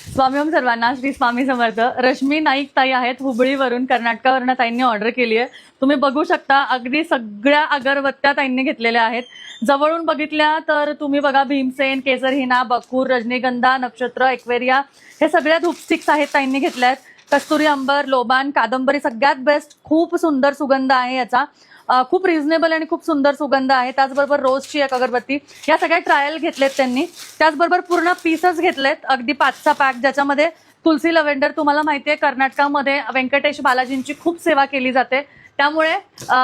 स्वामी ओम सर्वांना श्री स्वामी समर्थ। रश्मी नाईक ताई आहेत हुबळीवरून, कर्नाटकावरून ताईंनी ऑर्डर केली आहे। तुम्ही बघू शकता अगदी सगळ्या अगरबत्त्या ताईंनी घेतलेल्या आहेत। जवळून बघितल्या तर तुम्ही बघा भीमसेन, केसर हिना, बकूर, रजनीगंधा, नक्षत्र, एक्वेरिया हे सगळ्या धूप स्टिक्स आहेत ताईंनी घेतल्या आहेत। कस्तुरी अंबर, लोबान, कादंबरी सगळ्यात बेस्ट, खूप सुंदर सुगंध आहे याचा, खूप रिझनेबल आणि खूप सुंदर सुगंध आहे। त्याचबरोबर रोजची एक अगरबत्ती, या सगळ्या ट्रायल घेतलेत त्यांनी। त्याचबरोबर पूर्ण पीसेस घेतलेत, अगदी 5चा पॅक, ज्याच्यामध्ये तुलसी लव्हेंडर, तुम्हाला माहिती आहे कर्नाटकामध्ये व्यंकटेश बालाजींची खूप सेवा केली जाते, त्यामुळे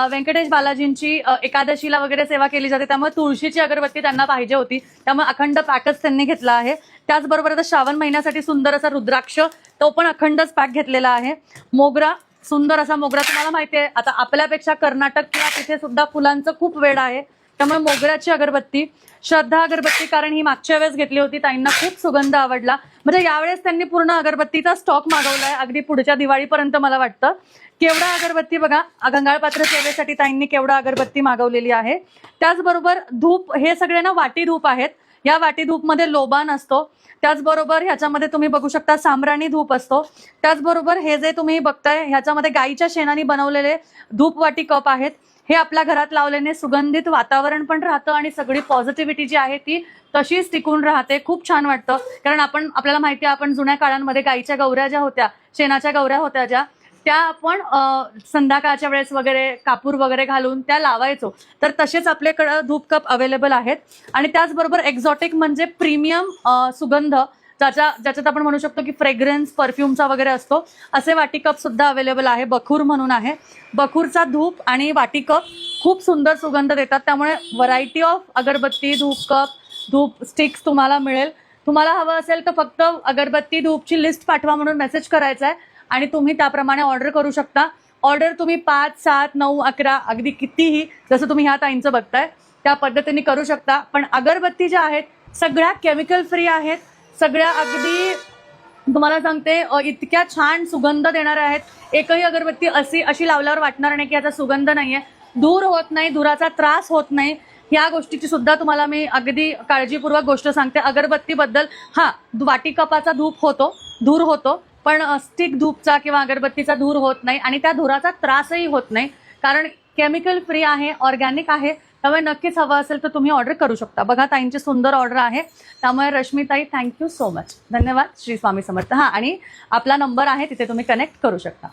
व्यंकटेश बालाजींची एकादशीला वगैरे सेवा केली जाते, त्यामुळे तुळशीची अगरबत्ती त्यांना पाहिजे होती, त्यामुळे अखंड पॅकच त्यांनी घेतला आहे। त्याचबरोबर आता श्रावण महिन्यासाठी सुंदर असा रुद्राक्ष, तो पण अखंडच पॅक घेतलेला आहे। मोगरा, सुंदर असा मोगरा, तुम्हाला माहिती आहे आता आपल्यापेक्षा कर्नाटक किंवा तिथे सुद्धा फुलांचं खूप वेड आहे, त्यामुळे मोगऱ्याची अगरबत्ती। श्रद्धा अगरबत्ती, कारण ही मागच्या वेळेस घेतली होती, ताईंना खूप सुगंध आवडला, म्हणजे यावेळेस त्यांनी पूर्ण अगरबत्तीचा स्टॉक मागवलाय अगदी पुढच्या दिवाळीपर्यंत मला वाटतं। केवढा अगरबत्ती बघा, गंगाळपात्र सेवेसाठी ताईंनी केवढा अगरबत्ती मागवलेली आहे। त्याचबरोबर धूप, हे सगळे ना वाटी धूप आहेत, या वाटी धूप मध्ये लोबान असतो, त्याचबरोबर ह्याच्यामध्ये तुम्ही बघू शकता साम्राणी धूप असतो। त्याचबरोबर हे जे तुम्ही बघताय ह्याच्यामध्ये गाईच्या शेणाने बनवलेले धूपवाटी कप आहेत, हे आपल्या घरात लावल्याने सुगंधित वातावरण पण राहतं आणि सगळी पॉझिटिव्हिटी जी आहे ती तशीच टिकून राहते, खूप छान वाटतं। कारण आपल्याला माहिती आहे, आपण जुन्या काळांमध्ये गाईच्या गौऱ्या ज्या होत्या, शेणाच्या गौऱ्या होत्या ज्या, त्या आपण संध्याकाळच्या वेळेस वगैरे कापूर वगैरे घालून त्या लावायचो, तर तसेच आपल्याकडे धूप कप अवेलेबल आहेत। आणि त्याचबरोबर एक्झॉटिक म्हणजे प्रीमियम सुगंध, ज्याच्यात आपण म्हणू शकतो की फ्रेग्रन्स परफ्यूमचा वगैरे असतो, असे वाटी कप सुद्धा अवेलेबल आहे। बखूर म्हणून आहे, बखूरचा धूप आणि वाटी कप खूप सुंदर सुगंध देतात, त्यामुळे व्हरायटी ऑफ अगरबत्ती, धूप कप, धूप स्टिक्स तुम्हाला मिळेल। तुम्हाला हवं असेल तर फक्त अगरबत्ती धूपची लिस्ट पाठवा म्हणून मेसेज करायचा आहे आणि तुम्ही त्याप्रमाणे ऑर्डर करू शकता। ऑर्डर तुम्ही 5, 7, 9, 11 अगदी कितीही, जसं तुम्ही ह्या ताईंचं बघताय त्या पद्धतीने करू शकता। पण अगरबत्ती ज्या आहेत सगळ्या केमिकल फ्री आहेत, सगळ्या अगदी तुम्हाला सांगते इतक्या छान सुगंध देणाऱ्या आहेत। एकही अगरबत्ती अशी लावल्यावर वाटणार नाही की याचा सुगंध नाहीये, दूर होत नाही, धुराचा त्रास होत नाही, या गोष्टीची सुद्धा तुम्हाला मी अगदी काळजीपूर्वक गोष्ट सांगते अगरबत्तीबद्दल। हा, वाटी कपाचा धूप होतो, धूर होतो, पण स्टिक धूपचा किंवा अगरबत्तीचा धूर होत नाही आणि त्या धुराचा त्रासही होत नाही, कारण केमिकल फ्री आहे, ऑर्गॅनिक आहे। त्यामुळे नक्कीच हवं असेल तर तुम्ही ऑर्डर करू शकता। बघा ताईंची सुंदर ऑर्डर आहे, त्यामुळे रश्मीताई थँक्यू सो मच, धन्यवाद। श्री स्वामी समर्थ। हा, आणि आपला नंबर आहे तिथे तुम्ही कनेक्ट करू शकता।